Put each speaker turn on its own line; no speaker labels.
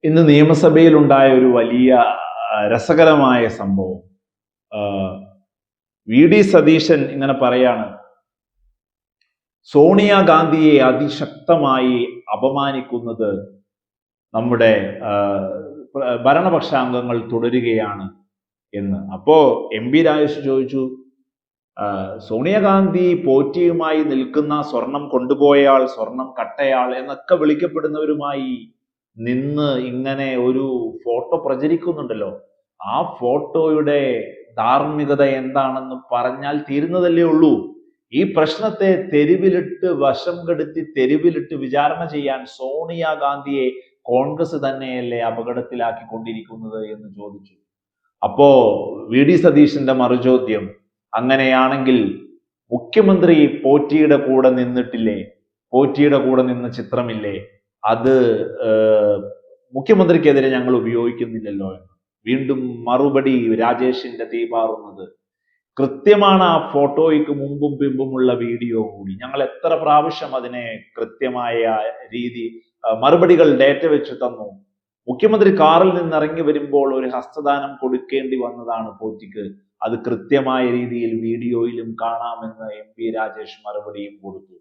ഇന്ന് നിയമസഭയിൽ ഉണ്ടായ ഒരു വലിയ രസകരമായ സംഭവം. വി ഡി സതീശൻ ഇങ്ങനെ പറയാണ്, സോണിയാഗാന്ധിയെ അതിശക്തമായി അപമാനിക്കുന്നത് നമ്മുടെ ഭരണപക്ഷാംഗങ്ങൾ തുടരുകയാണ് എന്ന്. അപ്പോ എം പി രാജേഷ് ചോദിച്ചു, സോണിയാഗാന്ധി പോറ്റിയുമായി നിൽക്കുന്ന, സ്വർണം കൊണ്ടുപോയയാൾ, സ്വർണം കട്ടയാൾ എന്നൊക്കെ വിളിക്കപ്പെടുന്നവരുമായി നിന്ന് ഇങ്ങനെ ഒരു ഫോട്ടോ പ്രചരിക്കുന്നുണ്ടല്ലോ, ആ ഫോട്ടോയുടെ ധാർമ്മികത എന്താണെന്ന് പറഞ്ഞാൽ തീരുന്നതല്ലേ ഉള്ളൂ. ഈ പ്രശ്നത്തെ തെരുവിലിട്ട് വശം കെടുത്തി തെരുവിലിട്ട് വിചാരണ ചെയ്യാൻ സോണിയാഗാന്ധിയെ കോൺഗ്രസ് തന്നെയല്ലേ അപകടത്തിലാക്കിക്കൊണ്ടിരിക്കുന്നത് എന്ന് ചോദിച്ചു. അപ്പോ വി ഡി സതീശന്റെ മറുചോദ്യം, അങ്ങനെയാണെങ്കിൽ മുഖ്യമന്ത്രി പോറ്റിയുടെ കൂടെ നിന്നിട്ടില്ലേ, പോറ്റിയുടെ കൂടെ നിന്ന ചിത്രമില്ലേ, അത് മുഖ്യമന്ത്രിക്കെതിരെ ഞങ്ങൾ ഉപയോഗിക്കുന്നില്ലല്ലോ എന്ന്. വീണ്ടും മറുപടി രാജേഷിന്റെ തീപാറുന്നത്, കൃത്യമാണ് ആ ഫോട്ടോയ്ക്ക് മുമ്പും പിമ്പുമുള്ള വീഡിയോ കൂടി. ഞങ്ങൾ എത്ര പ്രാവശ്യം അതിനെ കൃത്യമായ രീതി മറുപടികൾ ഡേറ്റ വെച്ച് തന്നു. മുഖ്യമന്ത്രി കാറിൽ നിന്ന് ഇറങ്ങി വരുമ്പോൾ ഒരു ഹസ്തദാനം കൊടുക്കേണ്ടി വന്നതാണ് പോറ്റിക്ക്. അത് കൃത്യമായ രീതിയിൽ വീഡിയോയിലും കാണാമെന്ന് എം പി രാജേഷ് മറുപടിയും കൊടുത്തു.